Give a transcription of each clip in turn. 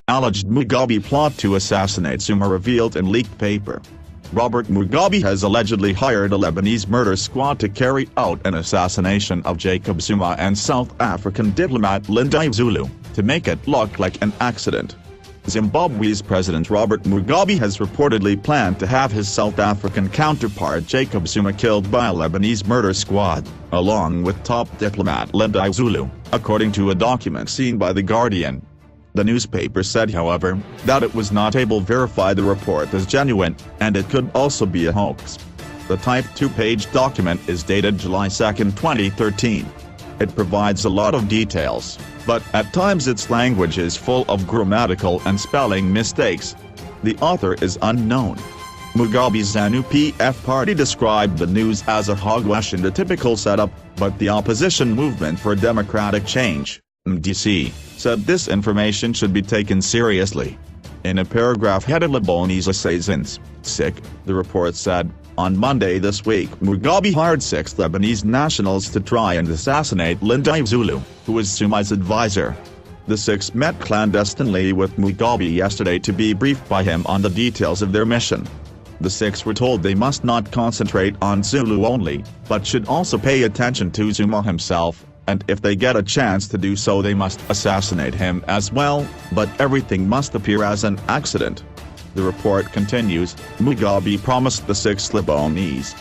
Alleged Mugabe plot to assassinate Zuma revealed in leaked paper. Robert Mugabe has allegedly hired a Lebanese murder squad to carry out an assassination of Jacob Zuma and South African diplomat Lindiwe Zulu, to make it look like an accident. Zimbabwe's President Robert Mugabe has reportedly planned to have his South African counterpart Jacob Zuma killed by a Lebanese murder squad, along with top diplomat Lindiwe Zulu, according to a document seen by The Guardian. The newspaper said, however, that it was not able to verify the report as genuine, and it could also be a hoax. The typed 2-page document is dated July 2, 2013. It provides a lot of details, but at times its language is full of grammatical and spelling mistakes. The author is unknown. Mugabe's ZANU-PF party described the news as a hogwash and a typical setup, but the opposition movement for democratic change, MDC, said this information should be taken seriously. In a paragraph headed Lebanese assassins, the report said, on Monday this week Mugabe hired 6 Lebanese nationals to try and assassinate Lindiwe Zulu, who was Zuma's advisor. The 6 met clandestinely with Mugabe yesterday to be briefed by him on the details of their mission. The 6 were told they must not concentrate on Zulu only, but should also pay attention to Zuma himself, and if they get a chance to do so they must assassinate him as well, but everything must appear as an accident. The report continues, Mugabe promised the 6 Lebanese,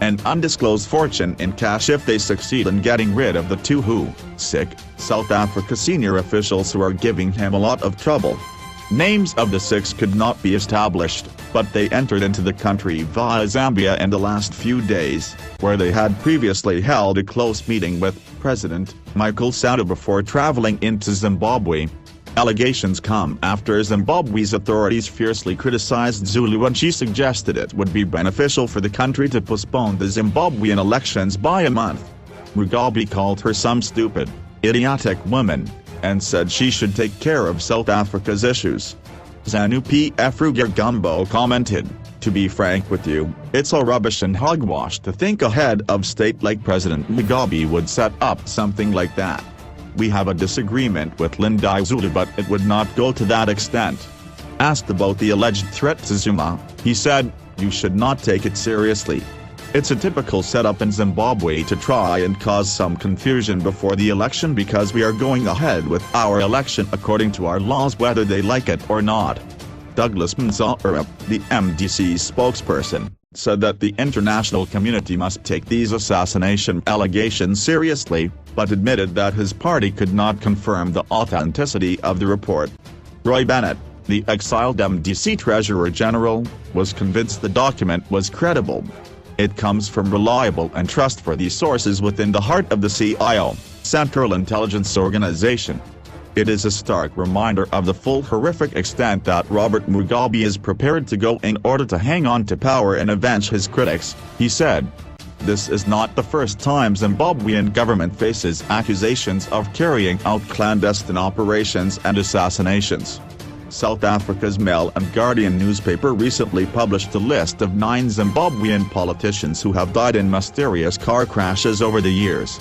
an undisclosed fortune in cash if they succeed in getting rid of the 2 South Africa senior officials who are giving him a lot of trouble. Names of the 6 could not be established, but they entered into the country via Zambia in the last few days, where they had previously held a close meeting with President Michael Sata before traveling into Zimbabwe. Allegations come after Zimbabwe's authorities fiercely criticized Zulu when she suggested it would be beneficial for the country to postpone the Zimbabwean elections by a month. Mugabe called her some stupid, idiotic woman, and said she should take care of South Africa's issues. ZANU-PF Ruger Gumbo commented, "To be frank with you, it's all rubbish and hogwash to think a head of state like President Mugabe would set up something like that. We have a disagreement with Lindiwe Zulu, but it would not go to that extent." Asked about the alleged threat to Zuma, he said, "You should not take it seriously. It's a typical setup in Zimbabwe to try and cause some confusion before the election because we are going ahead with our election according to our laws whether they like it or not." Douglas Mzara, the MDC spokesperson, said that the international community must take these assassination allegations seriously, but admitted that his party could not confirm the authenticity of the report. Roy Bennett, the exiled MDC Treasurer General, was convinced the document was credible. "It comes from reliable and trustworthy sources within the heart of the CIO, Central Intelligence Organization. It is a stark reminder of the full horrific extent that Robert Mugabe is prepared to go in order to hang on to power and avenge his critics," he said. This is not the first time Zimbabwean government faces accusations of carrying out clandestine operations and assassinations. South Africa's Mail and Guardian newspaper recently published a list of 9 Zimbabwean politicians who have died in mysterious car crashes over the years.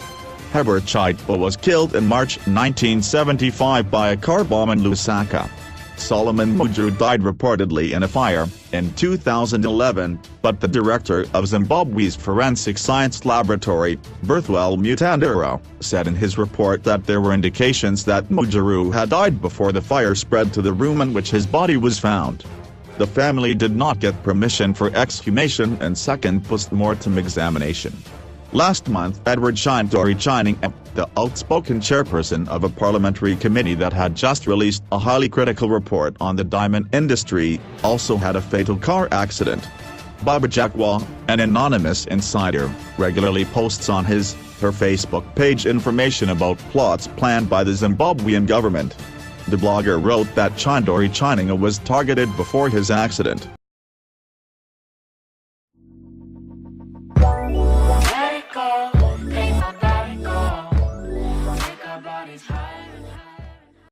Herbert Chitwa was killed in March 1975 by a car bomb in Lusaka. Solomon Mujuru died reportedly in a fire in 2011, but the director of Zimbabwe's Forensic Science Laboratory, Berthwell Mutandura, said in his report that there were indications that Mujuru had died before the fire spread to the room in which his body was found. The family did not get permission for exhumation and second post-mortem examination. Last month Edward Chindori Chining, the outspoken chairperson of a parliamentary committee that had just released a highly critical report on the diamond industry, also had a fatal car accident. Baba Jakwa, an anonymous insider, regularly posts on her Facebook page information about plots planned by the Zimbabwean government. The blogger wrote that Chindori Chining was targeted before his accident.